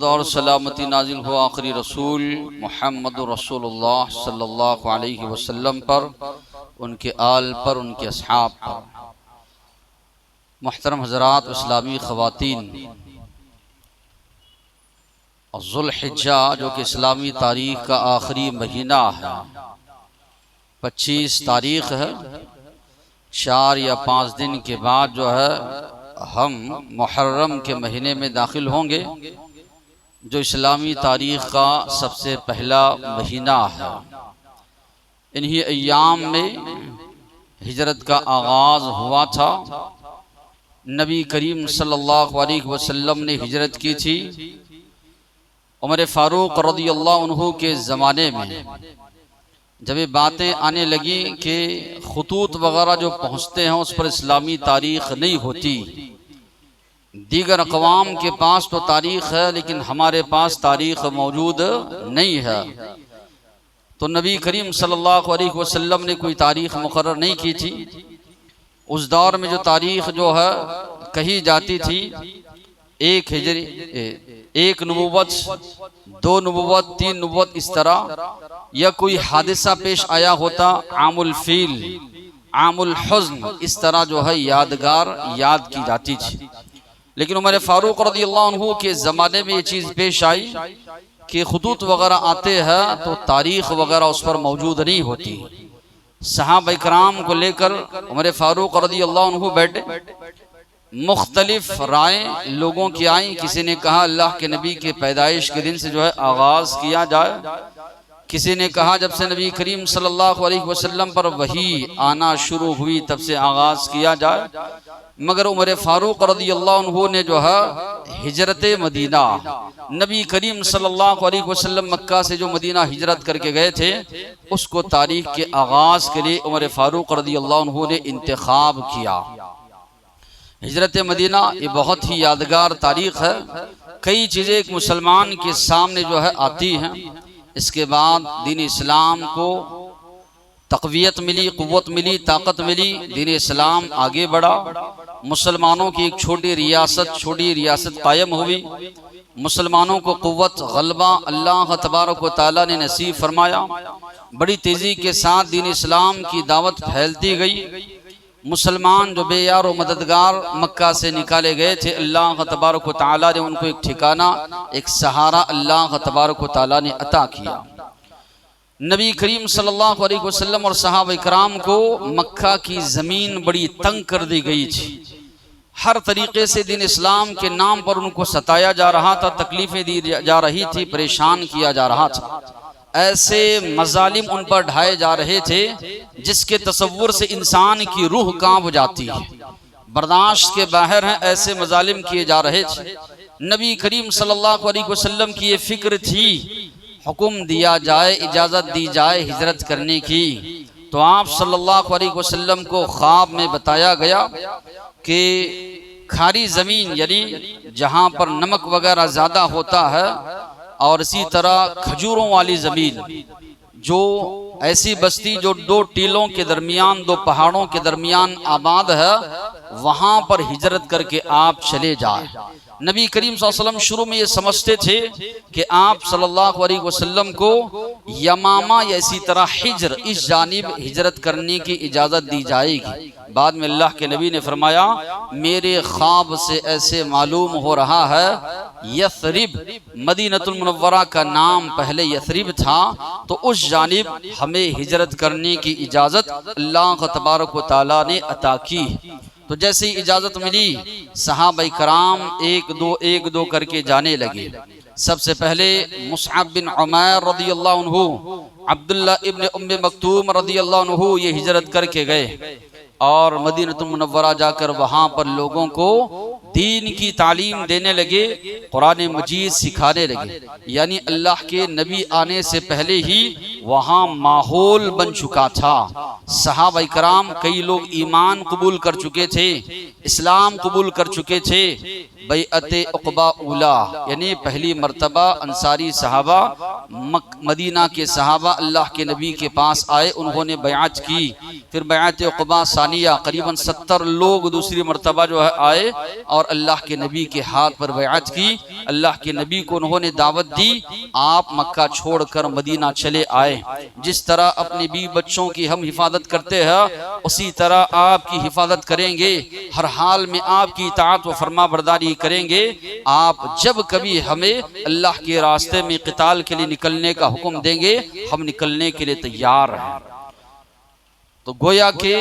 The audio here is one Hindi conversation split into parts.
और सलामती नाजिल हो आखिरी रसूल मुहम्मद रसूलुल्लाह सल्लल्लाहु अलैहि वसल्लम पर, उनके आल पर, उनके अस्हाब पर। मुहतरम हज़रात, इस्लामी ख़वातीन, ज़ुल्हिज्जा जो कि इस्लामी तारीख़ का आखिरी महीना है, 25 तारीख़ है। 4 या 5 दिन के बाद जो है हम मुहर्रम के महीने में दाखिल होंगे, जो इस्लामी तारीख़ का सबसे पहला महीना है। इन्हीं अय्याम में हिजरत का आगाज़ हुआ था। नबी करीम सल्लल्लाहु अलैहि वसल्लम ने हिजरत की थी। उमर फ़ारूक रज़ियल्लाहु अन्हु के ज़माने में जब ये बातें आने लगी कि ख़ुतूत वग़ैरह जो पहुँचते हैं उस पर इस्लामी तारीख़ नहीं होती, दीगर अक़वाम के पास तो तारीख़ है लेकिन हमारे पास तारीख़ मौजूद नहीं है, तो नबी करीम सल्लल्लाहु अलैहि वसल्लम ने कोई तारीख़ मुक़र्रर नहीं की थी। उस दौर में जो तारीख़ जो है कही जाती थी, एक हिजरी, एक नबूवत, 2 नबूवत, 3 नबूवत, इस तरह, या कोई हादिसा पेश आया होता, आमुल फील, आमुल हुज़्न, इस तरह जो है यादगार याद की जाती थी। लेकिन उमर फ़ारूक रज़ियल्लाहु अन्हु के ज़माने में ये चीज़ पेश आई कि ख़ुतूत वग़ैरह आते हैं तो तारीख़ वग़ैरह उस पर मौजूद नहीं होती। सहाबा इकराम को लेकर उमर फ़ारूक रज़ियल्लाहु अन्हु बैठे। मुख्तलिफ राय लोगों की आई। किसी ने कहा अल्लाह के नबी के पैदाइश के दिन से जो है आगाज़ किया जाए, किसी ने कहा जब से नबी करीम सल्लल्लाहु अलैहि वसल्लम पर वही आना शुरू हुई तब से आगाज़ किया जाए। मगर उमर फ़ारूक रज़ियल्लाहु अन्हु ने जो है हिजरत मदीना, नबी करीम सल्लल्लाहु अलैहि वसल्लम मक्का से जो मदीना हिजरत करके गए थे, उसको तारीख़ के आगाज़ के लिए उमर फ़ारूक रज़ियल्लाहु अन्हु ने इंतखाब किया। हिजरत मदीना ये बहुत ही यादगार तारीख़ है। कई चीज़ें एक मुसलमान के सामने जो है आती हैं। इसके बाद दीन इस्लाम को तक़वियत मिली, क़ुव्वत मिली, ताकत मिली, दीन इस्लाम आगे बढ़ा। मुसलमानों की एक छोटी रियासत कायम हुई। मुसलमानों को क़ुव्वत, ग़लबा अल्लाह तबारक व तआला ने नसीब फरमाया। बड़ी तेज़ी के साथ दीन इस्लाम की दावत फैलती गई। मुसलमान जो बेयार व मददगार मक्का से निकाले गए थे, अल्लाह तबारक व तआला ने उनको एक ठिकाना, एक सहारा अल्लाह तबारक व तआला ने अता किया। नबी करीम सल्लल्लाहु अलैहि वसल्लम और सहाबा इकराम को मक्का की ज़मीन बड़ी तंग कर दी गई थी। हर तरीक़े से दीन इस्लाम के नाम पर उनको सताया जा रहा था, तकलीफ़ें दी जा रही थी, परेशान किया जा रहा था। ऐसे मज़ालिम उन पर ढाए जा रहे थे जिसके तसव्वुर से इंसान की रूह कांप जाती है, बर्दाश्त के बाहर हैं। ऐसे मज़ालिम किए जा रहे थे। नबी करीम सल्लल्लाहु अलैहि वसल्लम की ये फ़िक्र थी, हुक्म दिया जाए, इजाज़त दी जाए हिजरत करने की। तो आप सल्लल्लाहु अलैहि वसल्लम को ख्वाब में बताया गया कि खारी ज़मीन, यानी जहाँ पर नमक वगैरह ज़्यादा होता है, और इसी तरह खजूरों वाली ज़मीन, जो ऐसी बस्ती जो 2 टीलों के दरमियान, 2 पहाड़ों के दरमियान आबाद है, वहाँ पर हिजरत करके आप चले जाए। नबी करीम सल्लल्लाहु अलैहि वसल्लम शुरू में ये समझते थे कि आप सल्लल्लाहु अलैहि वसल्लम को यमामा या इसी तरह हिजर, इस जानिब हिजरत करने की इजाज़त दी जाएगी। बाद में अल्लाह के नबी ने फरमाया, मेरे ख्वाब से ऐसे मालूम हो रहा है यथरिब, मदीनतुल मुनव्वरा का नाम पहले यथरिब था, तो उस जानिब हमें हिजरत करने की इजाज़त अल्लाह तबारक व तआला ने अता की। तो जैसे ही इजाज़त मिली, सहाबा इकराम एक दो करके जाने लगे। सबसे पहले मुसअब बिन उमैर रज़ियल्लाहु अन्हु, अब्दुल्लाह इब्न उम्मे मक्तूम रज़ियल्लाहु अन्हु ये हिजरत करके गए और मदीनतुल मुनव्वरा जाकर वहाँ पर लोगों को दीन की तालीम देने लगे, कुरान मजीद सिखाने लगे। यानी अल्लाह के नबी आने से पहले ही वहाँ माहौल बन चुका था। सहाबा इकराम कई लोग ईमान कबूल कर चुके थे, इस्लाम कबूल कर चुके थे, बैअत उक़बा उला, यानी पहली मर्तबा अंसारी सहाबा मदीना के सहाबा अल्लाह के नबी के पास आए, उन्होंने बैअत की। फिर बैअत उक़बा सानिया, करीबन 70 लोग दूसरी मर्तबा जो है आए और अल्लाह के नबी के हाथ पर बैअत की। अल्लाह के नबी को उन्होंने दावत दी, आप मक्का छोड़कर मदीना चले आए। जिस तरह अपने बीवी बच्चों की हम हिफाजत करते हैं, उसी तरह आपकी हिफाजत करेंगे, हर हाल में आपकी इताअत व फरमा बरदारी करेंगे। आप जब कभी हमें अल्लाह के रास्ते में क़िताल के लिए निकलने का हुक्म देंगे, हम निकलने के लिए तैयार हैं। तो गोया के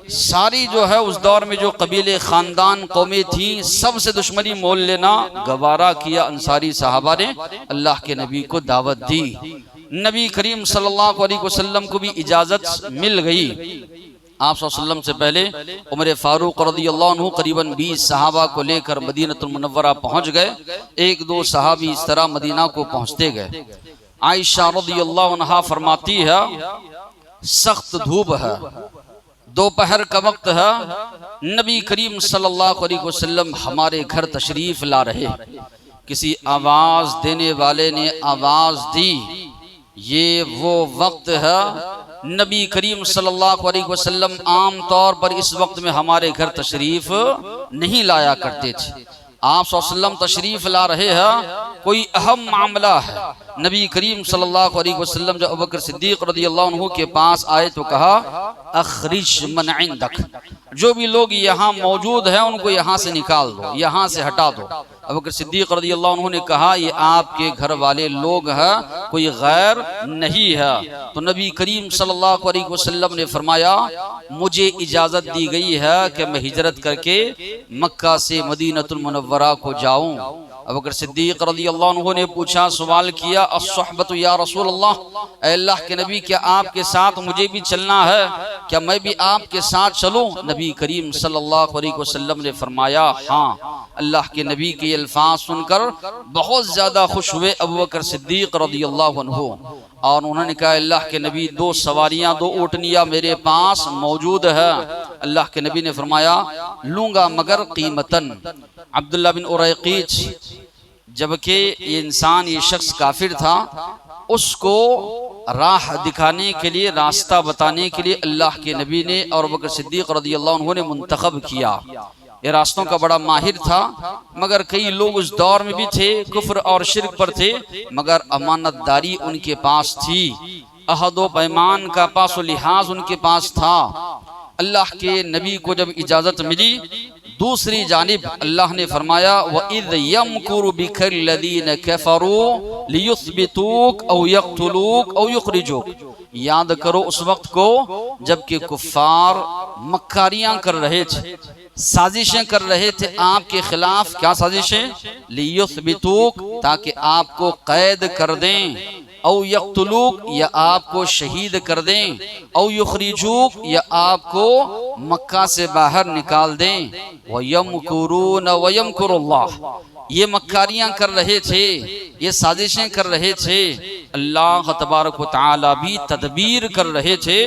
सारी जो है उस दौर में जो कबीले ख़ानदान कौमें थी, सबसे दुश्मनी मोल लेना गवारा किया अंसारी साहबा ने, अल्लाह के नबी को दावत दी। नबी करीम सल्लल्लाहु अलैहि वसल्लम को भी इजाज़त मिल गई। आप सल्लल्लाहु अलैहि वसल्लम से पहले उमर फारूक रज़ियल्लाहु अन्हु करीबन 20 सहाबा को लेकर मदीनतुल मुनव्वरा पहुँच गए। एक दो सहाबी इस तरह मदीना को पहुँचते गए। आयशा रज़ियल्लाहु अन्हा फरमाती है, सख्त धूप है, दोपहर का वक्त है, नबी करीम सल्लल्लाहु अलैहि वसल्लम हमारे घर तशरीफ ला रहे। किसी आवाज देने वाले ने आवाज दी, ये वो वक्त है। नबी करीम सल्लल्लाहु अलैहि वसल्लम आम तौर पर इस वक्त में हमारे घर तशरीफ नहीं लाया करते थे। आप सल्लल्लाहु अलैहि वसल्लम तशरीफ ला रहे हैं, कोई अहम मामला है। नबी करीम सल्लल्लाहु अलैहि वसल्लम जब अबू बकर सिद्दीक रज़ियल्लाहु अन्हु के पास आए तो कहा, अखरिज मन इंदक, जो भी लोग यहाँ मौजूद हैं उनको यहाँ से निकाल दो, यहाँ से हटा दो। अबू बकर सिद्दीक रज़ियल्लाहु अन्हु ने कहा, ये आपके घर वाले लोग हैं, कोई गैर नहीं है। तो नबी करीम सल्लल्लाहु अलैहि वसल्लम ने फरमाया, मुझे इजाज़त दी गई है कि मैं हिजरत करके मक्का से मदीनतुल मुनव्वरा को जाऊँ। अबू बकर सिद्दीक रज़ियल्लाहु अन्हु ने पूछा, सवाल किया, अस्सहबतु या रसूल अल्लाह, अल्लाह के नबी क्या आपके साथ मुझे भी चलना है, क्या मैं भी आपके साथ चलूं? नबी करीम सल्लल्लाहु अलैहि वसल्लम ने फरमाया, हाँ। अल्लाह के नबी के अल्फाज सुनकर बहुत ज़्यादा खुश हुए अबू बकर सिद्दीक रज़ियल्लाहु अन्हु, और उन्होंने कहा, अल्लाह के नबी, 2 सवारियाँ 2 ऊँटनियाँ मेरे पास मौजूद है। अल्लाह के नबी ने फरमाया, लूँगा मगर कीमतन। अब्दुल्ला बिन उरैक़ीच, जबकि ये इंसान, ये शख्स काफिर था, उसको राह दिखाने के लिए, रास्ता बताने के लिए अल्लाह के नबी ने और अबू बकर सिद्दीक रज़ियल्लाहु अन्हु ने मुंतखब किया। ये रास्तों का बड़ा माहिर था, मगर कई लोग उस दौर में भी थे, कुफ्र और शिर्क पर थे, मगर अमानतदारी उनके पास थी, अहद व पैमान का पास व लिहाज उनके पास था। अल्लाह के नबी को जब इजाज़त मिली, दूसरी जानिब अल्लाह ने फरमाया, वइज़ यमकुरु बिकल्लज़ीन कफ़रू लियुस्बितूक औ यक़्तुलूक औ युख़रिजूक, याद करो उस वक्त को जबकि कुफ़ार मक्कारियाँ कर रहे थे, साजिशें कर रहे थे आपके खिलाफ। क्या साजिशें? लियुस्बितूक, ताकि आपको कैद कर दें, औ यक़्तुलूक, या आपको शहीद कर दें, औ युख़रिजूक, या आपको मक्का से बाहर निकाल दें। वयमकुरून वयमकुरुल्लाह, ये मक्कारियाँ कर रहे थे, ये साजिशें कर रहे थे, अल्लाह तबारक व तआला भी तदबीर कर रहे थे।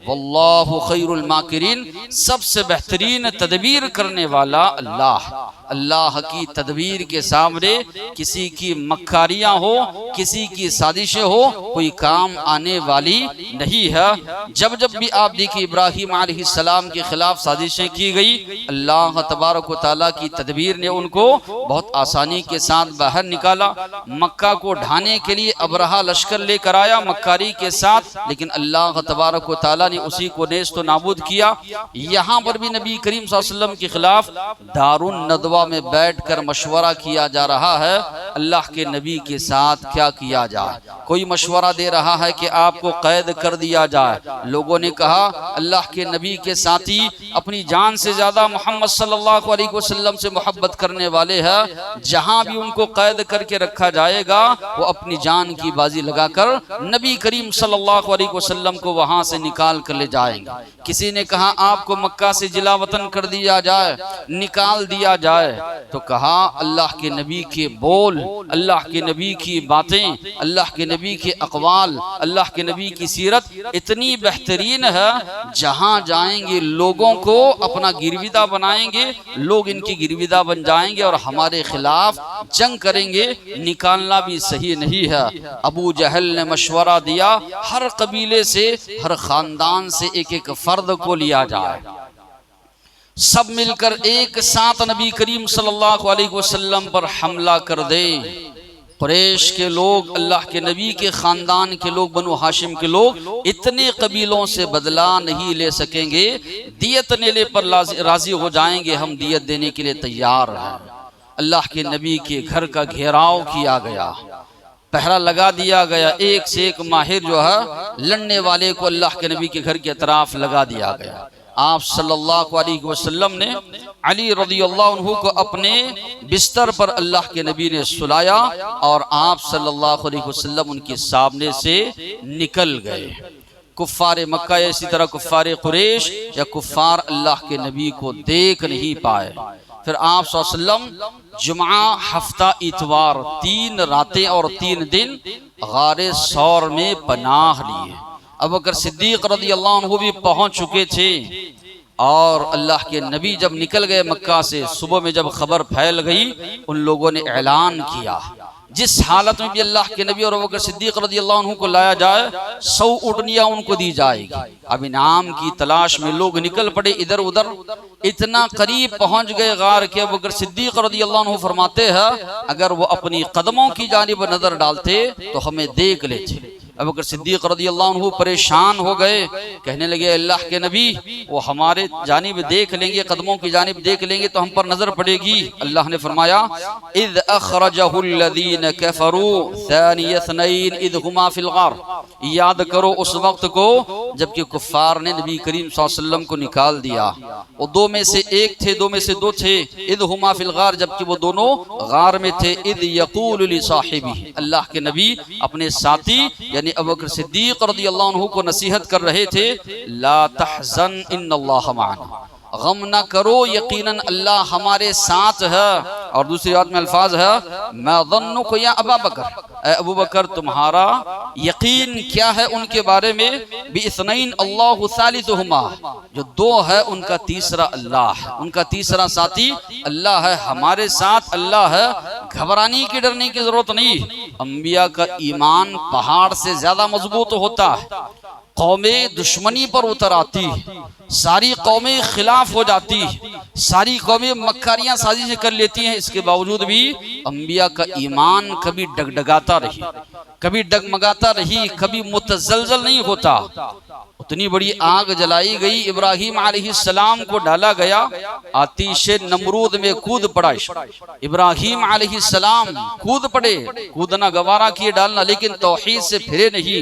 वल्लाहु खैरुल माकिरीन, सबसे बेहतरीन तदबीर करने वाला अल्लाह। अल्लाह की तदबीर के सामने किसी की मक्कारियाँ हो, किसी की साजिशें हो, कोई काम आने वाली नहीं है। जब जब भी आप देखिए इब्राहीम अलैहिस्सलाम के खिलाफ साजिशें की गई, अल्लाह तबारक व तआला की तदबीर ने उनको बहुत आसानी के साथ बाहर निकाला। मक्का को ढाने के लिए अबरहा लश्कर लेकर आया मक्कारी के साथ, लेकिन अल्लाह तबारक व तआला ने उसी को नेस्त नाबूद किया। यहाँ पर भी नबी करीम सल्लल्लाहु अलैहि वसल्लम के खिलाफ दारुन नदवा में बैठकर मशवरा किया जा रहा है, अल्लाह के नबी के साथ क्या किया जाए। कोई मशवरा दे रहा है कि आपको कैद कर दिया जाए। लोगों ने कहा, अल्लाह के नबी के साथी अपनी जान से ज्यादा मोहम्मद सल्लल्लाहु अलैहि वसल्लम से मोहब्बत करने वाले हैं, जहां भी उनको कैद करके रखा जाएगा वो अपनी जान की बाजी बाजी लगाकर नबी करीम सल्लल्लाहु अलैहि वसल्लम को वहां से निकाल कर ले जाएंगे। किसी ने कहा आपको मक्का से जिला वतन कर दिया जाए, निकाल दिया जाए, तो कहा अल्लाह के नबी के बोल, अल्लाह के नबी की बातें, अल्लाह के नबी के अक़वाल, अल्लाह के नबी की सीरत इतनी बेहतरीन है, जहां जाएंगे लोगों को अपना गिरविदा बनाएंगे, लोग इनकी गिरविदा बन जाएंगे और हमारे खिलाफ जंग करेंगे। निकालना भी सही नहीं है। अबू जहल ने मशवरा दिया हर कबीले से, हर खानदान से एक एक फर्द को लिया जाए, सब मिलकर एक साथ नबी करीम सल्लल्लाहु अलैहि वसल्लम पर हमला कर दे। कुरैश के लोग, अल्लाह के नबी के खानदान के लोग, बनु हाशिम के लोग इतने कबीलों से बदला नहीं ले सकेंगे, दियत लेने पर राजी हो जाएंगे, हम दियत देने के लिए तैयार हैं। अल्लाह के नबी के घर का घेराव किया गया, पहरा लगा दिया गया, एक से एक माहिर जो है लड़ने वाले को अल्लाह के नबी के घर के अतराफ लगा दिया गया। आप सल्लल्लाहु अलैहि वसल्लम ने अली रज़ियल्लाहु अन्हु को अपने बिस्तर पर अल्लाह के नबी ने सुलाया और आप सल्लल्लाहु अलैहि वसल्लम उनके सामने से निकल गए। कुफ्फार मक्का या इसी तरह कुफ्फार कुरैश या कुफ्फार अल्लाह के नबी को देख नहीं पाए। फिर आप सल्लल्लाहु अलैहि वसल्लम जुमा, हफ्ता, इतवार 3 रातें और 3 दिन गारे सौर में पनाह लिए। अबू बकर सिद्दीक रज़ियल्लाहु अन्हु भी पहुंच चुके थे और अल्लाह के नबी जब निकल गए मक्का से, सुबह में जब खबर फैल गई, उन लोगों ने ऐलान किया जिस हालत में भी अल्लाह के नबी और अबू बकर सिद्दीक रज़ियल्लाहु अन्हु को लाया जाए, 100 ऊँटनियां उनको दी जाएगी। अब इनाम की तलाश में लोग निकल पड़े इधर उधर, इतना करीब पहुंच गए गार के अबू बकर सिद्दीक रज़ियल्लाहु अन्हु फरमाते हैं अगर वो अपनी कदमों की जानिब नजर डालते तो हमें देख लेते। अबू बकर सिद्दीक रज़ियल्लाहु अन्हु परेशान हो गए, कहने लगे अल्लाह के नबी वो हमारे जानिब देख लेंगे, कदमों की जानिब देख लेंगे तो हम पर नजर पड़ेगी। अल्लाह ने फरमाया इज़ अखरजहुल्लज़ीन कफ़रू सानिय इस्नैन इज़ हुमा फिल गार, याद करो उस वक्त को जबकि कुफ्फार ने नबी करीम सल्लल्लाहु अलैहि वसल्लम को निकाल दिया। वो 2 में से 1 थे, 2 में से 2 थे। इज़ हुमा फिल गार, जबकि वो दोनों गार में थे। इज़ यक़ूलु लि साहिबिही, अल्लाह के नबी अपने साथी यानी अबू बकर सिद्दीक रज़ियल्लाहु अन्हु को नसीहत कर रहे थे, ला तहज़न इन्नल्लाह मअना, गम न करो यकीनन अल्लाह हमारे साथ है। और दूसरी बात में अल्फाज है मैं ज़न्नुका या अबा बकर, अबू बकर तुम्हारा यकीन क्या है उनके बारे में, बिइस्नैन अल्लाहु सालिसुहुमा, जो 2 है उनका तीसरा अल्लाह है, उनका तीसरा साथी अल्लाह है, हमारे साथ अल्लाह है, घबराने की डरने की जरूरत नहीं। अंबिया का ईमान पहाड़ से ज्यादा मजबूत होता है। कौमें दुश्मनी पर उतर आती, सारी कौमें खिलाफ हो जाती, सारी कौमें मक्कारियां साजिशें कर लेती हैं, इसके बावजूद भी अंबिया का ईमान कभी डगडगाता रही, कभी डगमगाता रही, कभी मुतज़लज़ल नहीं होता। उतनी बड़ी आग जलाई गई, इब्राहिम अलैहिस्सलाम को डाला गया, आतिशे नमरूद में कूद पड़ा। इब्राहिम अलैहिस्सलाम कूद पड़े, कूदना गवारा किए डालना, लेकिन तौहीद से फिरे नहीं।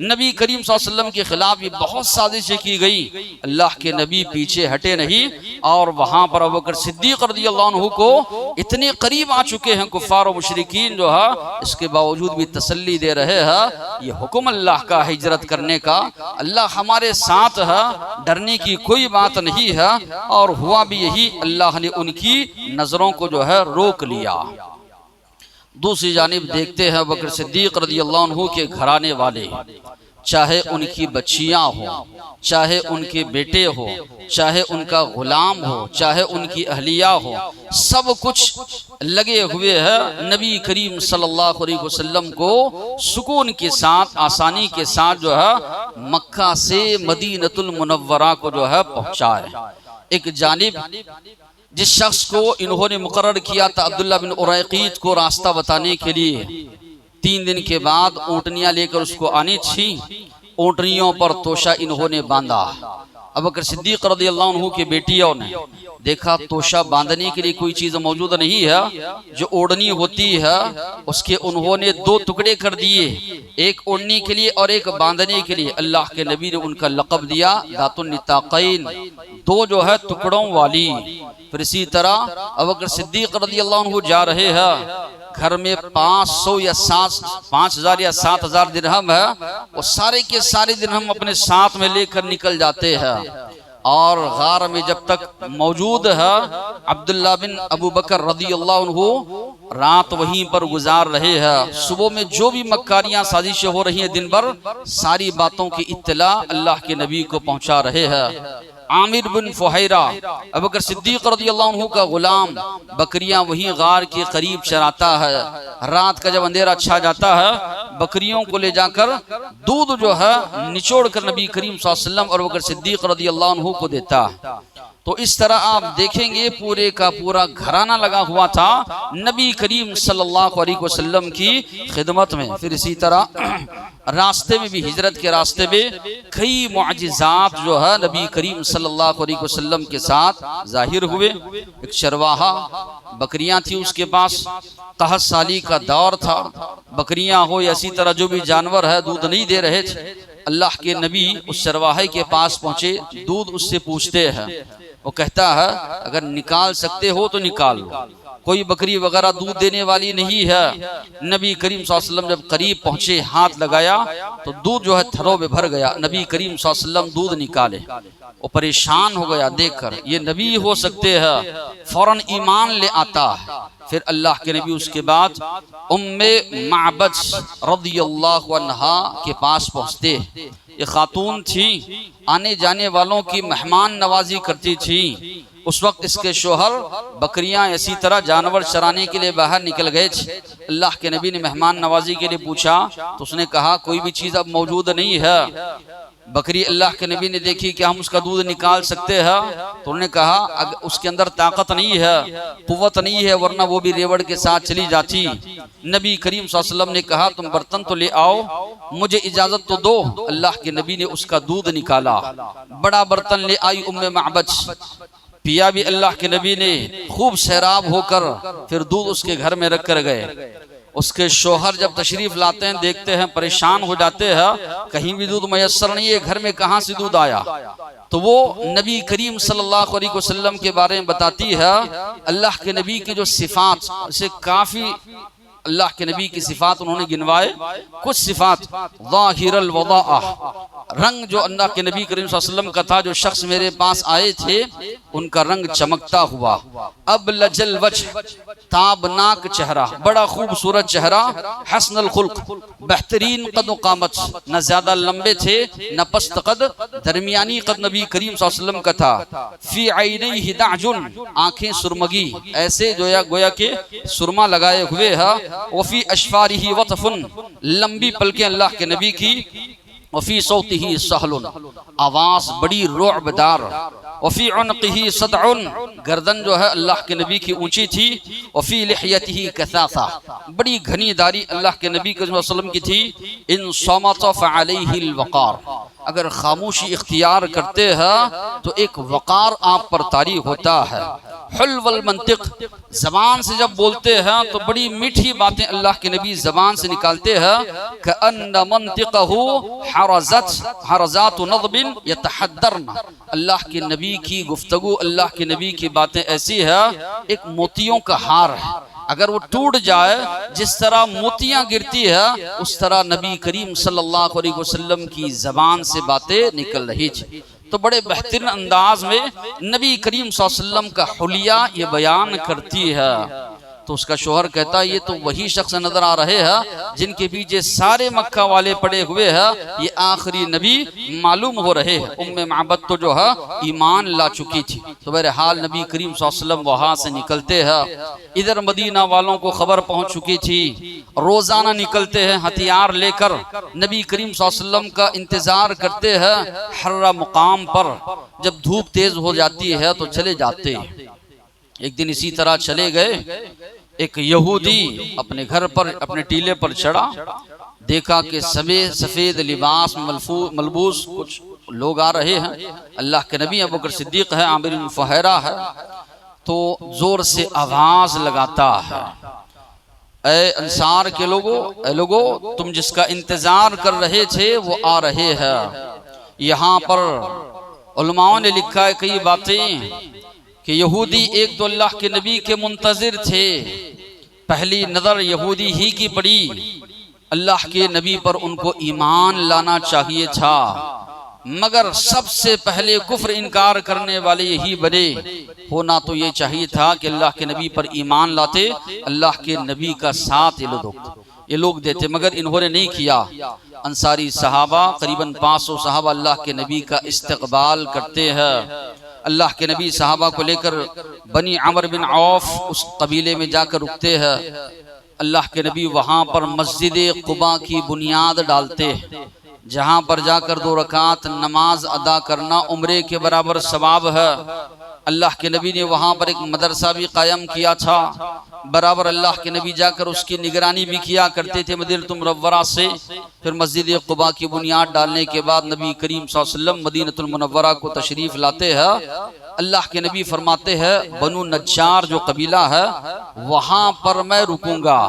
नबी करीम सल्लल्लाहु अलैहि वसल्लम के खिलाफ भी बहुत साजिशें की गई, अल्लाह के नबी पीछे हटे नहीं। और वहां पर अबू बकर सिद्दीक रज़ियल्लाहु अन्हु को इतने करीब आ चुके हैं कुफ्फार और मुशरिकीन जो है, इसके बावजूद भी तसल्ली दे रहे हैं ये हुक्म अल्लाह का हिजरत करने का, अल्लाह हमारे साथ है, डरने की कोई बात नहीं है। और हुआ भी यही, अल्लाह ने उनकी नजरों को जो है रोक लिया। दूसरी जानिब देखते हैं बकर सिद्दीक रज़ियल्लाहु अन्हु के घराने वाले, चाहे उनकी बच्चियां हो, चाहे उनके बेटे हो, चाहे उनका गुलाम हो, चाहे उनकी अहलिया हो, सब कुछ लगे हुए हैं नबी करीम सल्लल्लाहु अलैहि वसल्लम को सुकून के साथ, आसानी के साथ जो है मक्का से मदीनतुल मुनव्वरा को जो है पहुंचाए। एक जानिब जिस शख्स को इन्होंने मुकर्रर किया था अब्दुल्ला बिन उरैक़ीत को रास्ता बताने के लिए, 3 दिन के बाद ऊँटनियां लेकर उसको आनी थी, ऊँटनियों पर तोशा इन्होंने बांधा। अबू बकर सिद्दीक रज़ियल्लाहु अन्हु की बेटियों ने देखा तोशा बांधने के लिए कोई चीज मौजूद नहीं है, जो ओढ़नी होती है उसके उन्होंने 2 टुकड़े कर दिए, एक ओढ़नी के लिए और एक बांधने के लिए। अल्लाह के नबी ने उनका लक़ब दिया दातुन निताक़ैन, 2 जो है टुकड़ों वाली। फिर इसी तरह अबू बकर सिद्दीक रज़ियल्लाहु अन्हु जा रहे हैं, घर में 500 या 5,000 या 7,000 दिरहम है, वो सारे के सारे दिरहम अपने साथ में लेकर निकल जाते हैं और गार में जब तक मौजूद है अब्दुल्ला बिन अबू बकर रज़ियल्लाहु अन्हु रात वहीं पर गुजार रहे हैं। सुबह में जो भी मक्कारियां साजिशें हो रही हैं दिन भर, सारी बातों की इत्तला अल्लाह के नबी को पहुंचा रहे हैं। आमिर बिन फुहैरा अबू बकर सिद्दीक रज़ियल्लाहु अन्हु का गुलाम बकरियां वहीं गार के करीब चराता है। रात का जब अंधेरा छा जाता है, बकरियों को ले जाकर दूध जो है निचोड़ कर नबी करीम सल्लल्लाहु अलैहि वसल्लम और अबू बकर सिद्दीक रज़ियल्लाहु अन्हु को देता। तो इस तरह आप देखेंगे पूरे का पूरा घराना लगा हुआ था नबी करीम सल्लल्लाहु अलैहि वसल्लम की खिदमत में। फिर इसी तरह रास्ते में भी, हिजरत के रास्ते में कई मुआजिजात जो है नबी करीम सल्लल्लाहु अलैहि वसल्लम के साथ जाहिर हुए। एक चरवाहा, बकरियां थी उसके पास, कहत साली का दौर था, बकरियां हो या इसी तरह जो भी जानवर है दूध नहीं दे रहे थे। अल्लाह के नबी उस चरवाहे के पास पहुंचे, दूध उससे पूछते हैं। वो कहता है अगर निकाल सकते हो तो निकाल लो, कोई बकरी वगैरह दूध देने वाली नहीं है। नबी करीम सल्लल्लाहु अलैहि वसल्लम जब करीब पहुंचे, हाथ लगाया तो दूध जो है थरों में भर गया। नबी करीम सल्लल्लाहु अलैहि वसल्लम दूध निकाले, वो परेशान हो गया देखकर, ये नबी हो सकते हैं, फौरन ईमान ले आता है। फिर अल्लाह के नबी उसके बाद उम्मे माबद रज़ियल्लाहु अन्हा के पास पहुंचते। ये खातून थी, आने जाने वालों की मेहमान नवाजी करती थी। उस वक्त इसके शोहर बकरियां इसी तरह जानवर चराने के लिए बाहर निकल गए थे। अल्लाह के नबी ने मेहमान नवाजी के लिए पूछा तो उसने कहा कोई भी चीज़ अब मौजूद नहीं है। बकरी अल्लाह के नबी ने देखी कि हम उसका दूध निकाल सकते हैं, तो उन्होंने कहा अगर उसके अंदर ताकत नहीं है, कुव्वत नहीं है, वरना वो भी रेवड़ के साथ चली जाती। नबी करीम सल्लल्लाहु अलैहि वसल्लम ने कहा तुम बर्तन तो ले आओ, मुझे इजाजत तो दो। अल्लाह के नबी ने उसका दूध निकाला, बड़ा बर्तन ले आई उम्मे माबद, पिया भी अल्लाह के नबी ने खूब सैराब होकर। फिर दूध उसके घर में रख कर गए। उसके शोहर जब तशरीफ लाते हैं, देखते हैं, परेशान हो जाते हैं, कहीं भी दूध मयसर नहीं है, घर में कहाँ से दूध आया। तो वो नबी करीम सल्लल्लाहु अलैहि वसल्लम के बारे में बताती है। अल्लाह के नबी की जो सिफात से काफी अल्लाह के नबी की सिफात उन्होंने गिनवाए। कुछ सिफात ज़ाहिरल वदाअह, रंग जो अल्लाह के नबी करीम सल्लल्लाहु अलैहि वसल्लम का था, जो शख्स मेरे पास आए थे उनका रंग चमकता हुआ। अब लजल वजह, ताबनाक चेहरा, बड़ा खूबसूरत चेहरा। हसनल खुल्क, बेहतरीन कद कामत, न ज्यादा लंबे थे न पस्त कद, दरमियानी कद नबी करीम सल्लल्लाहु अलैहि वसल्लम का था। फी ऐनैहि दाजुन, आंखें सुरमगी, ऐसे गोया के सुरमा लगाए हुए है। वफी अशफारिही वतफुन, लंबी पलकें अल्लाह के नबी की। वफी सौतिही सहलुन, आवाज बड़ी रुअबदार। वफी उनक़िही सदउन, गर्दन जो है अल्लाह के नबी की ऊंची थी। वफी लिहयतिही कसासा, बड़ी घनी दाढ़ी अल्लाह के नबी वसल्लम की थी। इन समत फअलैहिल वक़ार, अगर खामोशी इख्तियार करते हैं तो एक वक़ार आप पर तारी होता है। हुल्वल मंतिक, जबान से जब बोलते हैं तो बड़ी मीठी बातें अल्लाह के नबी जबान से निकालते हैं। कअन्न मंतिक़हु हरज़ातु नज़बिन यतहद्दरन, अल्लाह के नबी की गुफ्तगू, अल्लाह के नबी की बातें ऐसी है एक मोतियों का हार है, अगर वो टूट जाए, जिस तरह मोतियां गिरती है उस तरह नबी करीम सल्लल्लाहु अलैहि वसल्लम की जबान से बातें निकल रही थी। तो बड़े बेहतरीन अंदाज में नबी करीम सल्लल्लाहु अलैहि वसल्लम का हुलिया ये बयान करती है। तो उसका शोहर कहता है ये तो वही शख्स नजर आ रहे हैं जिनके पीछे सारे मक्का वाले पड़े हुए हैं, ये आखिरी नबी मालूम हो रहे हैं। उम्मे माबद तो जो है ईमान ला चुकी थी। तो बहरहाल नबी करीम सल्लल्लाहु अलैहि वसल्लम वहां से निकलते हैं। इधर मदीना वालों को खबर पहुंच चुकी थी, रोजाना निकलते हैं हथियार लेकर, नबी करीम सल्लल्लाहु अलैहि वसल्लम का इंतजार करते हैं। हर्रा मुकाम पर जब धूप तेज हो जाती है तो चले जाते हैं। एक दिन इसी तरह चले गए, एक यहूदी अपने घर पर अपने टीले पर चढ़ा, देखा कि सफेद लिबास मलबूस कुछ लोग आ रहे हैं। अल्लाह के नबी अबू बकर सिद्दीक है, आमिर बिन फुहैरा है, तो जोर से आवाज लगाता है, ऐ अंसार के लोगों, तुम जिसका इंतजार कर रहे थे वो आ रहे हैं। यहाँ पर उलमाओं ने लिखा है कई बातें कि यहूदी एक तो अल्लाह के नबी के मुंतजिर थे, पहली नज़र यहूदी ही की पड़ी, अल्लाह के नबी पर उनको ईमान लाना चाहिए था, मगर सबसे पहले कुफ्र इनकार करने वाले यही बने। होना तो ये चाहिए था कि अल्लाह के नबी पर ईमान लाते, अल्लाह के नबी का साथ ये लोग देते, मगर इन्होंने नहीं किया। अंसारी सहाबा करीबन 500 सहाबा अल्लाह के नबी का इस्तकबाल करते हैं। अल्लाह के नबी सहाबा को लेकर बनी अमर बिन औफ उस कबीले में जाकर रुकते हैं। अल्लाह के नबी वहाँ पर मस्जिद कुबा की बुनियाद डालते, जहाँ पर जाकर 2 रकात नमाज अदा करना उम्रे के बराबर सवाब है। अल्लाह के नबी ने वहाँ पर एक मदरसा भी कायम किया था, बराबर अल्लाह के नबी जाकर उसकी निगरानी भी किया करते थे मदीनतुल मुनव्वरा से। फिर मस्जिद कुबा की बुनियाद डालने के बाद नबी करीम सल्लल्लाहु अलैहि वसल्लम मदीनतुल मुनव्वरा को तशरीफ लाते हैं। अल्लाह के नबी फरमाते हैं बनु नज्जार जो कबीला है वहाँ पर मैं रुकूंगा।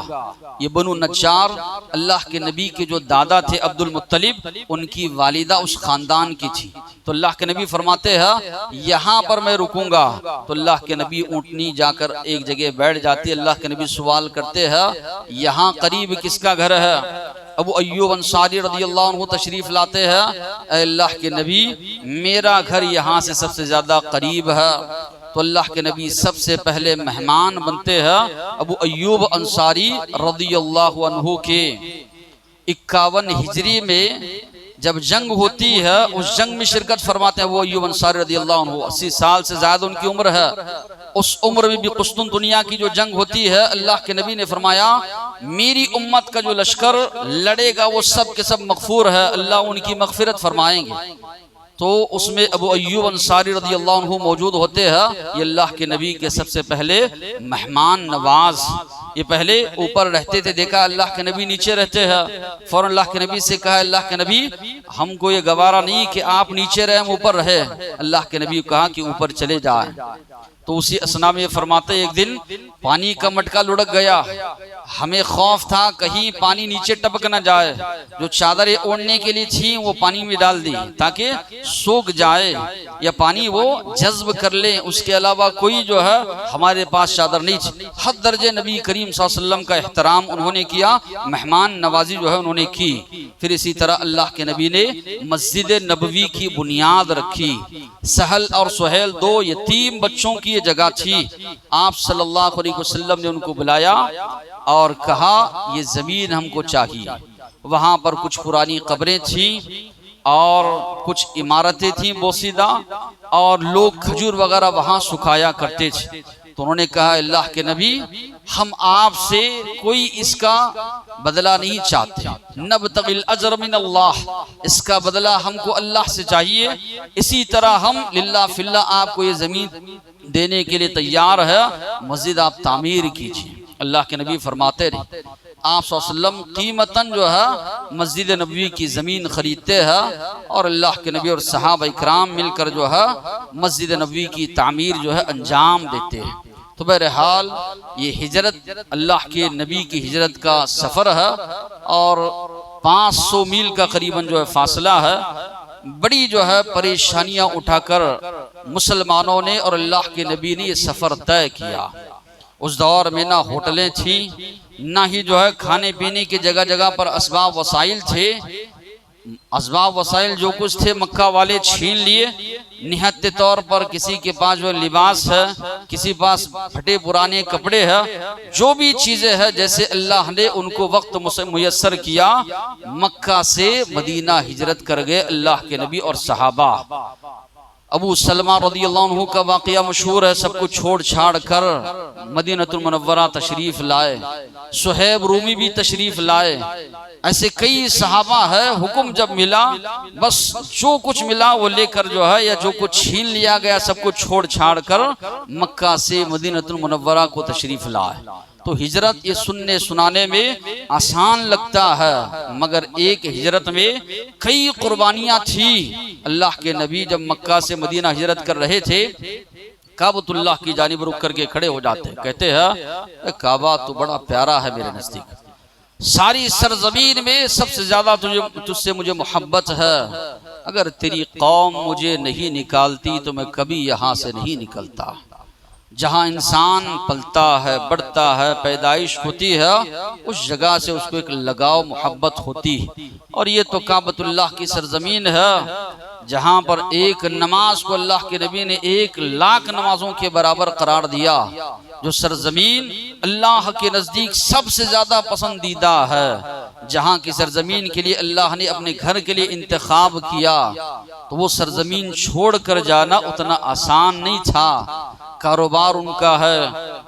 ये बनु नज्जार अल्लाह के नबी के जो दादा थे अब्दुल मुत्तलिब, उनकी वालिदा उस खानदान की थी। तो अल्लाह के नबी फरमाते हैं यहाँ पर मैं रुकूंगा। तो अल्लाह के नबी ऊँटनी जाकर एक जगह बैठ जाती है। अल्लाह के नबी सवाल करते हैं यहाँ करीब किसका घर है? अबू अय्यूब अंसारी रज़ियल्लाहु अन्हु तशरीफ लाते हैं, अल्लाह के नबी मेरा घर यहाँ से सबसे ज्यादा करीब है। तो अल्लाह के नबी सबसे पहले मेहमान बनते हैं अबू अय्यूब अंसारी रज़ियल्लाहु अन्हु के। 51 हिजरी में जब जंग होती है उस जंग में शिरकत फरमाते हैं वो अय्यूब अंसारी रज़ियल्लाहु अन्हु। 80 साल से ज्यादा उनकी उम्र है। उस उम्र में भी कुस्तुन दुनिया की जो जंग होती है, अल्लाह के नबी ने फरमाया मेरी उम्मत का जो लश्कर लड़ेगा वो सब के सब मगफूर है, अल्लाह उनकी मगफिरत फरमाएंगे। तो उसमें अबू अय्यूब अंसारी रज़ियल्लाहु अन्हु मौजूद होते हैं। ये अल्लाह के नबी के सबसे पहले मेहमान नवाज। ये पहले ऊपर रहते थे, देखा अल्लाह के नबी नीचे रहते हैं, फौरन अल्लाह के नबी से कहा अल्लाह के नबी हमको ये गवारा नहीं कि आप नीचे रहे हम ऊपर रहे। अल्लाह के नबी कहा कि ऊपर चले जाए। तो उसी असना में फरमाते एक दिन पानी का मटका लुढ़क गया, हमें खौफ था कहीं पानी नीचे टपक न जाए। जो चादरें ओढ़ने के लिए थी वो पानी में डाल दी ताकि सूख जाए या पानी वो जज्ब कर ले, उसके अलावा कोई जो है हमारे पास चादर नहीं थी। हद दर्जे नबी करीम सल्लल्लाहु अलैहि वसल्लम का एहतराम उन्होंने किया, मेहमान नवाजी जो है उन्होंने की। फिर इसी तरह अल्लाह के नबी ने मस्जिद नबवी की बुनियाद रखी। सहल और सुहेल 2 यतीम बच्चों की ये जगह थी। आप सल्लल्लाहु अलैहि वसल्लम ने उनको बुलाया और कहा ये जमीन हमको चाहिए। वहां पर कुछ पुरानी कब्रें थी और कुछ इमारतें थी बोसीदा, और लोग खजूर वगैरह वहां सुखाया करते थे। तो उन्होंने कहा अल्लाह के नबी हम आपसे कोई इसका बदला नहीं चाहते, नबतगिल अजर मिन अल्लाह, इसका बदला हमको अल्लाह से चाहिए। इसी तरह हम लिल्लाह फिल्लाह आपको ये जमीन देने के लिए तैयार है, मस्जिद आप तामीर कीजिए। अल्लाह के नबी फरमाते रहे आप सल्लल्लाहु अलैहि वसल्लम कीमतन जो है मस्जिद नबवी की ज़मीन खरीदते हैं और अल्लाह के नबी और सहाबा इकराम मिलकर जो है मस्जिद नबवी की तामीर जो है अंजाम देते हैं। तो बहरहाल ये हिजरत अल्लाह के नबी की हिजरत का सफ़र है और 500 मील का करीबन जो है फासला है। बड़ी जो है परेशानियां उठाकर मुसलमानों ने और अल्लाह के नबी ने ये सफ़र तय किया। उस दौर में ना होटलें थी, ना ही जो है खाने पीने की जगह जगह पर असबाब वसाइल थे। असबाब वसाइल जो कुछ थे मक्का वाले छीन लिए। निहत्ते तौर पर किसी के पास जो लिबास है, किसी पास फटे पुराने कपड़े हैं, जो भी चीज़ें हैं जैसे अल्लाह ने उनको वक्त मुयस्सर किया, मक्का से मदीना हिजरत कर गए अल्लाह के नबी और सहाबा। अबू सलमा रज़ियल्लाहु अन्हु का वाक़या मशहूर है, सब कुछ छोड़ छाड़ कर मदीनतुल मुनव्वरा तशरीफ़ लाए। सुहैब रूमी भी तशरीफ़ लाए। ऐसे कई सहाबा है, हुक्म जब मिला बस जो कुछ मिला वो लेकर जो है या जो कुछ छीन लिया गया सब कुछ छोड़ छाड़ कर मक्का से मदीनतुल मुनव्वरा को तशरीफ़ लाए। तो हिजरत ये सुनने सुनाने में आसान लगता है, मगर एक हिजरत में कई कुर्बानियां थी। अल्लाह के नबी जब मक्का से मदीना हिजरत कर रहे थे, काबतुल्लाह की जानिब रुक करके खड़े हो जाते, कहते हैं काबा तो बड़ा प्यारा है मेरे नज़दीक, सारी सरजमीन में सबसे ज्यादा तुझसे मुझे मोहब्बत है। अगर तेरी कौम मुझे नहीं निकालती तो मैं कभी यहाँ से नहीं निकलता। जहाँ इंसान पलता है, बढ़ता है, पैदाइश होती है, उस जगह से उसको एक लगाव मोहब्बत होती है। और ये तो काबतुल्लाह की सरजमीन है, जहाँ पर एक नमाज को अल्लाह के नबी ने 1,00,000 नमाजों के बराबर करार दिया। जो सरजमीन अल्लाह के नज़दीक सबसे ज़्यादा पसंदीदा है, जहाँ की सरजमीन के लिए अल्लाह ने अपने घर के लिए इंतखाब किया, तो वो सरजमीन छोड़ कर जाना उतना आसान नहीं था। कारोबार उनका है,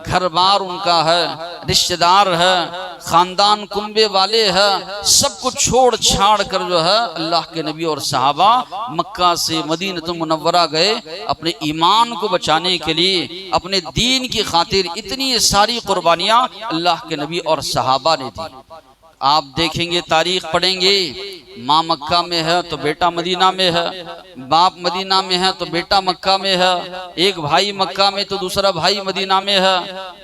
घर बार उनका है, रिश्तेदार है, खानदान कुंबे वाले हैं, सब कुछ छोड़ छाड़ कर जो है अल्लाह के नबी और सहाबा मक्का से मदीनतुल मुनव्वरा गए अपने ईमान को बचाने के लिए। अपने दीन की खातिर इतनी सारी कुर्बानियां अल्लाह के नबी और सहाबा ने दी। आप देखेंगे, तारीख पढ़ेंगे, माँ मक्का में है तो बेटा मदीना में है, बाप मदीना में है तो बेटा मक्का में है, एक भाई मक्का में तो दूसरा भाई मदीना में है,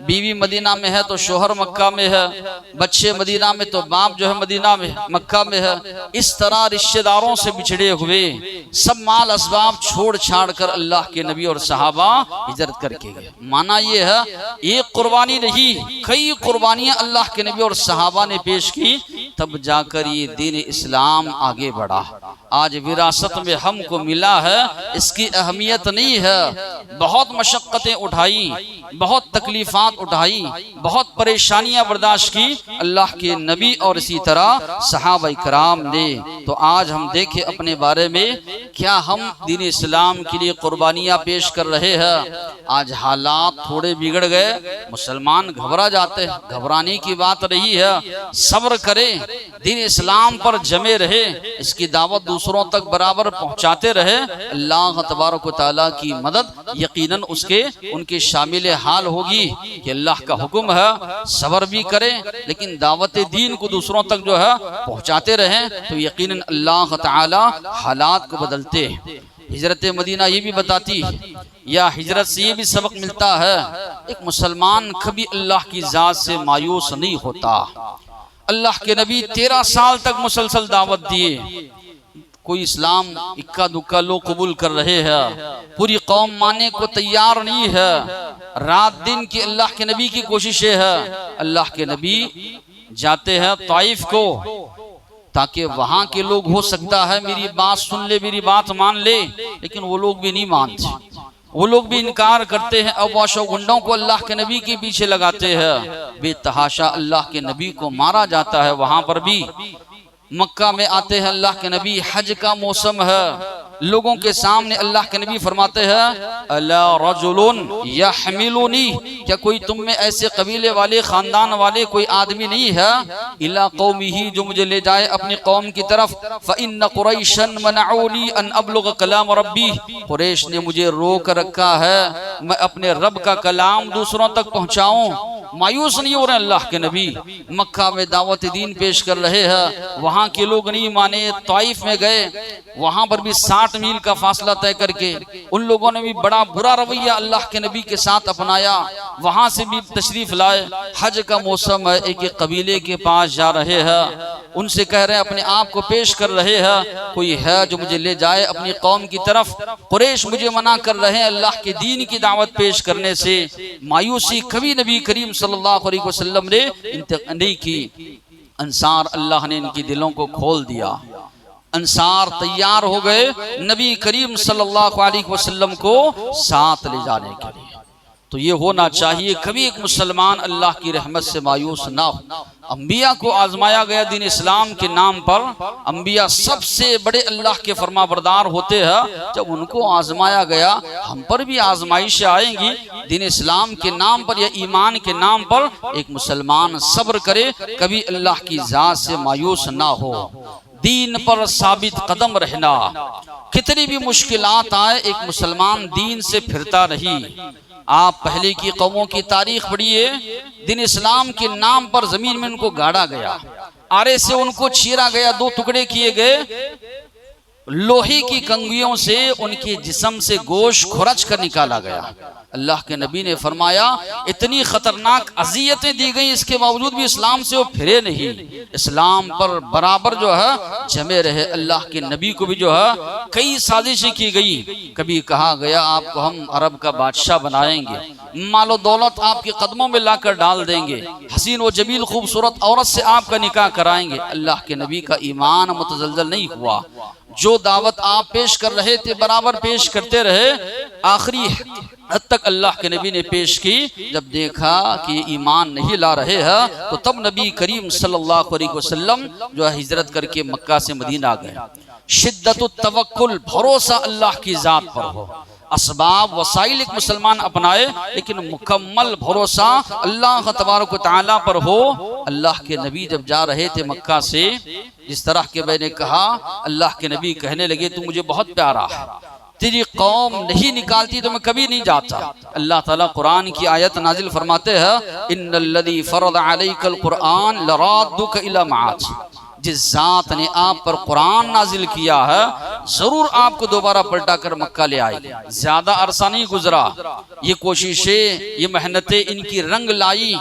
बीवी मदीना में है तो शोहर मक्का में है, बच्चे मदीना में तो बाप जो है मदीना में मक्का में है। इस तरह रिश्तेदारों से बिछड़े हुए सब माल असबाब छोड़ छाड़ कर अल्लाह के नबी और सहाबा हिजरत करके गए। माना ये है, एक कुर्बानी नहीं, कई कुर्बानियां अल्लाह के नबी और सहाबा ने पेश की, तब जाकर ये दीन इस्लाम आगे बढ़ा। आज विरासत में हमको मिला है, इसकी अहमियत नहीं है। बहुत मशक्क़तें उठाई, बहुत तकलीफात उठाई, बहुत परेशानियां बर्दाश्त की अल्लाह के नबी और इसी तरह सहाबा इकराम ने। तो आज हम देखें अपने बारे में, क्या हम दीन इस्लाम के लिए कुर्बानियां पेश कर रहे हैं? आज हालात थोड़े बिगड़ गए, मुसलमान घबरा जाते हैं। घबराने की बात नहीं है, सब्र करें, दीन इस्लाम पर जमे रहे, इसकी दावत दूसरों तक बराबर पहुंचाते रहे। अल्लाह तबारक व तआला की मदद यकीनन उनके शामिल हाल होगी कि अल्लाह का हुक्म है, सब्र भी करें लेकिन दावत दीन को दूसरों तक जो है पहुंचाते रहें, तो यकीनन अल्लाह ताला हालात को बदलते हैं। हिजरत मदीना ये भी बताती है, या हिजरत से ये भी सबक मिलता है, एक मुसलमान कभी अल्लाह की जात से मायूस नहीं होता। अल्लाह के नबी 13 साल तक मुसलसल दावत दिए, कोई इस्लाम इक्का दुक्का लोग कबूल कर रहे हैं, पूरी कौम मानने को तैयार नहीं है। रात दिन की अल्लाह के नबी की कोशिशें है। अल्लाह के नबी जाते हैं ताइफ को, ताकि वहां के लोग हो सकता है मेरी बात सुन ले, मेरी बात मान ले, लेकिन वो लोग भी नहीं मानते, वो लोग भी इनकार करते हैं। अब वाशो गुंडों को अल्लाह के नबी के पीछे लगाते हैं, बेतहाशा अल्लाह के नबी को मारा जाता है। वहां पर भी मक्का में आते हैं अल्लाह के नबी, हज का मौसम है, लोगों के सामने अल्लाह के नबी फरमाते हैं, अला रजुलुन यहमिलुनी, क्या कोई तुम में ऐसे कबीले वाले खानदान वाले कोई आदमी नहीं है, इला कौमिही, जो मुझे ले जाए अपनी कौम की तरफ। फ़इन्न कुरैशन मनऊनी अन अबलुग कलाम रब्बी, कुरैश ने मुझे रोक रखा है मैं अपने रब का कलाम दूसरों तक पहुँचाऊँ। मायूस नहीं हो रहे अल्लाह के नबी, मक्का में दावत दीन पेश कर रहे हैं, वहाँ के लोग नहीं माने। ताइफ में गए, वहाँ पर भी 60 मील का फासला तय करके उन लोगों ने भी बड़ा बुरा रवैया अल्लाह के नबी के साथ अपनाया। वहाँ से भी तशरीफ लाए, हज का मौसम है, एक एक कबीले के पास जा रहे हैं, उनसे कह रहे हैं, अपने आप को पेश कर रहे हैं, कोई है जो मुझे ले जाए अपनी कौम की तरफ। कुरैश मुझे मना कर रहे हैं अल्लाह के दीन की दावत पेश करने से। मायूसी कभी नबी करीम सल्लल्लाहु अलैहि वसल्लम ने नहीं की। अंसार, अल्लाह ने इनकी दिलों को खोल दिया, अंसार तैयार हो गए नबी करीम सल्लल्लाहु अलैहि वसल्लम को साथ ले जाने के लिए। तो ये होना चाहिए, कभी एक मुसलमान अल्लाह की रहमत से मायूस ना हो। अंबिया को आजमाया गया दीन इस्लाम के नाम पर, अंबिया सबसे बड़े अल्लाह के फरमाबरदार होते हैं, जब उनको आजमाया गया, हम पर भी आजमाइशें आएंगी दीन इस्लाम के नाम पर या ईमान के नाम पर। एक मुसलमान सब्र करे, कभी अल्लाह की जात से मायूस ना हो, दीन पर साबित कदम रहना। कितनी भी मुश्किलात आए, एक मुसलमान दीन से फिरता नहीं। आप पहले की कौमों की तारीख पढ़िए, दीन इस्लाम के नाम पर जमीन में उनको गाड़ा गया, आरे से उनको चीरा गया, 2 टुकड़े किए गए, लोहे की कंगियों से उनके जिस्म से गोश्त खुरच कर निकाला गया। अल्लाह के नबी ने फरमाया, इतनी खतरनाक अजियतें दी गई, इसके बावजूद भी इस्लाम से वो फिरे नहीं, इस्लाम पर बराबर जो है जमे रहे। अल्लाह के नबी को भी जो है कई साजिशें की गई। कभी कहा गया आपको हम अरब का बादशाह बनाएंगे, मालो दौलत आपके कदमों में लाकर डाल देंगे, हसीन व जमील खूबसूरत औरत से आपका निकाह कराएंगे। अल्लाह के नबी का ईमान मुतज़लज़ल नहीं हुआ। जो दावत आप पेश कर रहे थे बराबर पेश करते रहे, आखिरी हद तक अल्लाह के नबी ने पेश की। जब देखा कि ये ईमान नहीं ला रहे हैं तो तब नबी करीम सल्लल्लाहु अलैहि वसल्लम जो है हिजरत करके मक्का से मदीना गए। शिद्दतुत तवक्कुल, भरोसा अल्लाह की जात पर हो। असबाब वसाइल एक मुसलमान अपनाए, लेकिन मुकम्मल भरोसा अल्लाह तबारक व तआला पर हो। अल्लाह के नबी जब जा रहे थे मक्का से, जिस तरह के मैंने कहा, अल्लाह के नबी कहने लगे तू मुझे बहुत प्यारा है, तेरी कौम नहीं निकालती तो मैं कभी नहीं जाता। अल्लाह ताला कुरान की आयत नाजिल फरमाते हैं, इन्नल्लज़ी फरद अलैकल कुरान लराद्दुका इला माआद, जिस जात ने आप पर कुरान नाजिल किया है जरूर आपको दोबारा पलटा कर मक्का ले आएगी। ज्यादा अरसा नहीं गुजरा, ये कोशिशें, ये मेहनतें इनकी रंग लाई।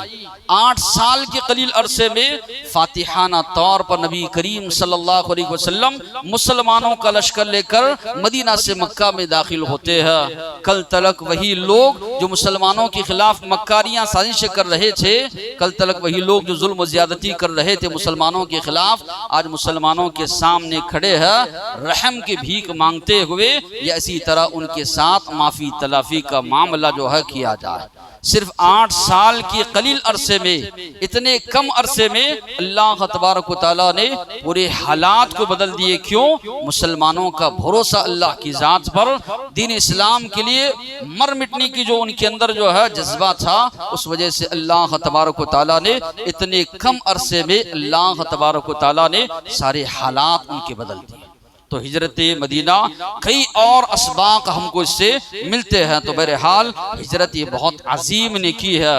8 साल के कलील अरसे में फातिहाना तौर पर नबी करीम सल्लल्लाहु अलैहि वसल्लम मुसलमानों का लश्कर लेकर मदीना से मक्का में दाखिल होते हैं। कल तलक वही लोग जो मुसलमानों के खिलाफ मक्कारियां साजिशें कर रहे थे, कल तलक वही लोग जो जुल्म ज्यादती कर रहे थे मुसलमानों के खिलाफ, आज मुसलमानों के सामने खड़े हैं रहम की भीख मांगते हुए, या इसी तरह उनके साथ माफी तलाफी का मामला जो है किया जाए। सिर्फ 8 साल के कलील अरसे में, इतने कम अरसे में अल्लाह तबारक व तआला ने पूरे हालात को बदल दिए। क्यों? मुसलमानों का भरोसा अल्लाह की जात पर, दीन इस्लाम के लिए मर मिटने की जो उनके अंदर जो है जज्बा था, उस वजह से अल्लाह तबारक व तआला ने इतने कम अरसे में अल्लाह तबारक व तआला ने सारे हालात उनके बदल दिए। तो हिजरत मदीना कई और असबाक हमको इससे मिलते हैं। तो बहरहाल हिजरत ये बहुत अजीम ने की है।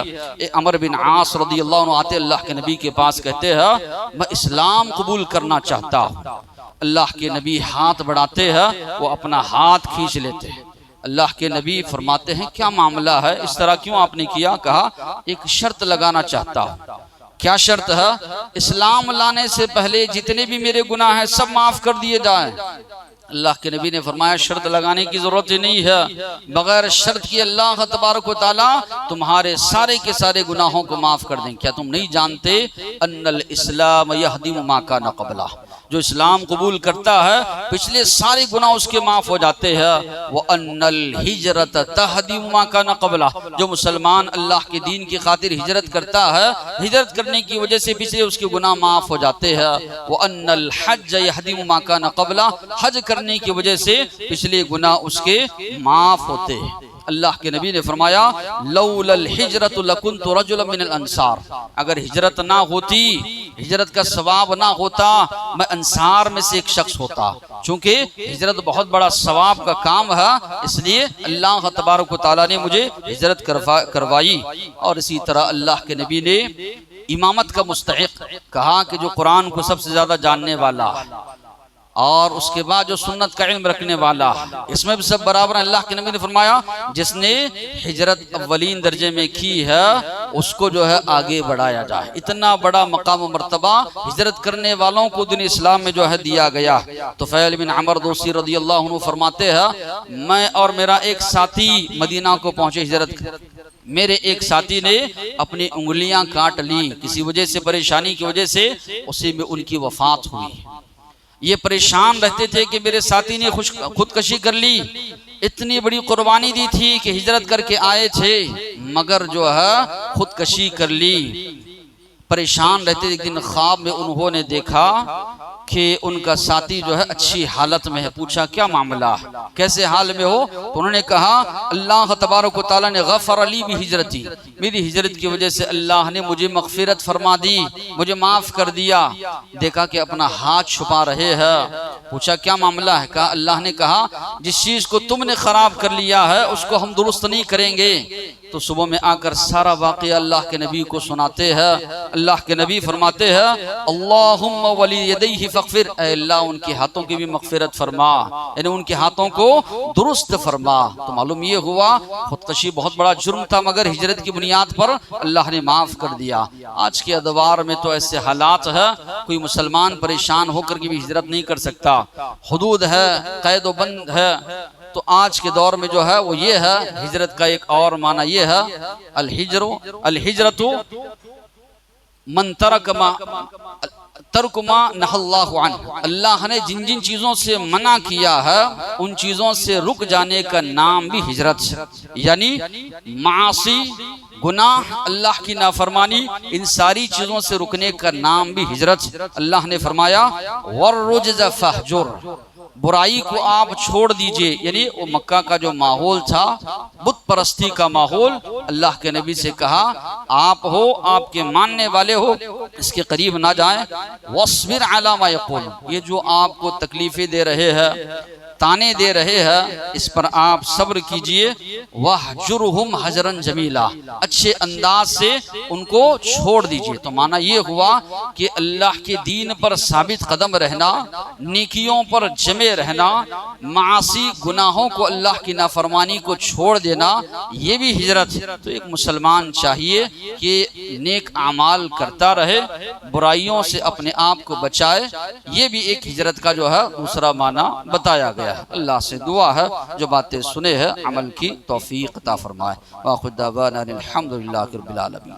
अमर बिन आस रज़ियल्लाहु अन्हु आते अल्लाह के नबी के पास, कहते हैं मैं इस्लाम कबूल करना चाहता हूँ। अल्लाह के नबी हाथ बढ़ाते हैं, वो अपना हाथ खींच लेते हैं। अल्लाह के नबी फरमाते हैं क्या मामला है, इस तरह क्यों आपने किया? कहा एक शर्त लगाना चाहता हूँ। क्या शर्त है? इस्लाम लाने से पहले जितने भी मेरे गुनाह हैं सब माफ कर दिए जाएं। अल्लाह के नबी ने फरमाया शर्त लगाने की जरूरत ही नहीं है, बगैर शर्त की अल्लाह तबारक व तआला तुम्हारे सारे के सारे गुनाहों को माफ कर दें। क्या तुम नहीं जानते अन्नल इस्लाम यहदिमु मा काना क़ब्ला, जो इस्लाम कबूल करता है पिछले सारे गुनाह उसके माफ हो जाते हैं। वो अन्नल हिजरत तहदिमु मा काना क़ब्ला, जो मुसलमान अल्लाह के दीन की खातिर हिजरत करता है, हिजरत करने की वजह से पिछले उसके गुनाह माफ हो जाते हैं। वो अन्नल हज यहदिमु मा काना क़ब्ला, हज करने की वजह से पिछले गुनाह उसके माफ होते हैं। अल्लाह के नबी ने फरमाया लौलल हिजरतु लकुन्तु रजुलन मिनल अंसार, अगर हिजरत ना होती, हिजरत का सवाब ना होता, मैं अंसार में से एक शख्स होता। चूंकि हिजरत बहुत बड़ा सवाब का काम है, इसलिए अल्लाह तबारक व तआला ने मुझे हिजरत करवाई। और इसी तरह अल्लाह के नबी ने इमामत का मुस्तहिक कहा कि जो कुरान को सबसे ज्यादा जानने वाला और उसके बाद जो सुन्नत का इल्म रखने वाला, इसमें भी सब बराबर। अल्लाह के नबी ने फरमाया जिसने हिजरत अव्वलीन दर्जे में की है उसको जो है आगे बढ़ाया जाए। इतना बड़ा मकाम मर्तबा हिजरत करने वालों को दिन इस्लाम में जो है दिया गया। तो फैल बिन अमर दोसी रज़ियल्लाहु अन्हु फरमाते हैं मैं और मेरा एक साथी मदीना को पहुंचे हिजरत। मेरे एक साथी ने अपनी उंगलियां काट ली, किसी वजह से, परेशानी की वजह से, उसी में उनकी वफात हुई। ये परेशान रहते थे कि मेरे साथी ने खुदकशी कर ली। इतनी बड़ी कुर्बानी दी थी कि हिजरत करके आए थे, मगर जो है खुदकशी कर ली। परेशान रहते, एक दिन ख्वाब में उन्होंने देखा कि उनका साथी जो है अच्छी हालत में है। पूछा क्या मामला, कैसे हाल में हो? तो उन्होंने कहा अल्लाह तबारक व तआला ने गफ़र ली भी हिजरती, मेरी हिजरत की वजह से अल्लाह ने मुझे मग़फ़िरत फरमा दी, मुझे माफ़ कर दिया। देखा कि अपना हाथ छुपा रहे हैं। पूछा क्या मामला है? कहा अल्लाह ने कहा जिस चीज़ को तुमने ख़राब कर लिया है उसको हम दुरुस्त नहीं करेंगे। तो सुबह में आकर सारा वाक़या अल्लाह के नबी को सुनाते हैं। अल्लाह के नबी फरमाते हैं अल्लाहुम्मा वली यदैहि फ़ग़फ़िर, ऐ अल्लाह उनके हाथों की भी मग़फ़िरत फरमा, यानी उनके हाथों को दुरुस्त फरमा। तो मालूम ये हुआ खुदकशी बहुत बड़ा जुर्म था, मगर हिजरत की बुनियाद पर अल्लाह ने माफ़ कर दिया। आज के अदवार में तो ऐसे हालात है, कोई मुसलमान परेशान होकर के भी हिजरत नहीं कर सकता। हुदूद है, कैद व बंद है, तो आज के दौर में जो है वो ये है, हिजरत का एक और माना ये है, अलहिजरतु मन तर्कुमा नहल्लाहु अन्हु, अल्लाह ने जिन जिन चीज़ों से मना किया है उन चीज़ों से रुक जाने का नाम भी हिजरत, यानी मासी गुनाह, अल्लाह की नाफरमानी, इन सारी चीज़ों से रुकने का नाम भी हिजरत। अल्लाह ने फरमाया वर्रुज्ज़ फहजुर, बुराई को आप छोड़ दीजिए, यानी वो मक्का का जो माहौल था बुत परस्ती का माहौल, अल्लाह के नबी से कहा आप हो, आपके मानने वाले हो, इसके करीब ना जाएं। वस्बिर अला मा यक़ूल, ये जो आपको तकलीफें दे रहे हैं, ताने दे रहे हैं, इस पर आप सब्र कीजिए। वहजुरहुम हजरन जमीला, अच्छे अंदाज से उनको छोड़ दीजिए। तो माना ये हुआ कि अल्लाह के दीन पर साबित कदम रहना, नेकियों पर जमे रहना, मासी गुनाहों को, अल्लाह की नाफरमानी को छोड़ देना, ये भी हिजरत। तो एक मुसलमान चाहिए कि नेक आमाल करता रहे, बुराइयों से अपने आप को बचाए, ये भी एक हिजरत का जो है दूसरा माना बताया गया। अल्लाह से दुआ है जो बातें सुने हैं अमल की तौफीक अता फरमाए। व खुद दावाना अल्हम्दुलिल्लाहि रब्बिल आलमीन।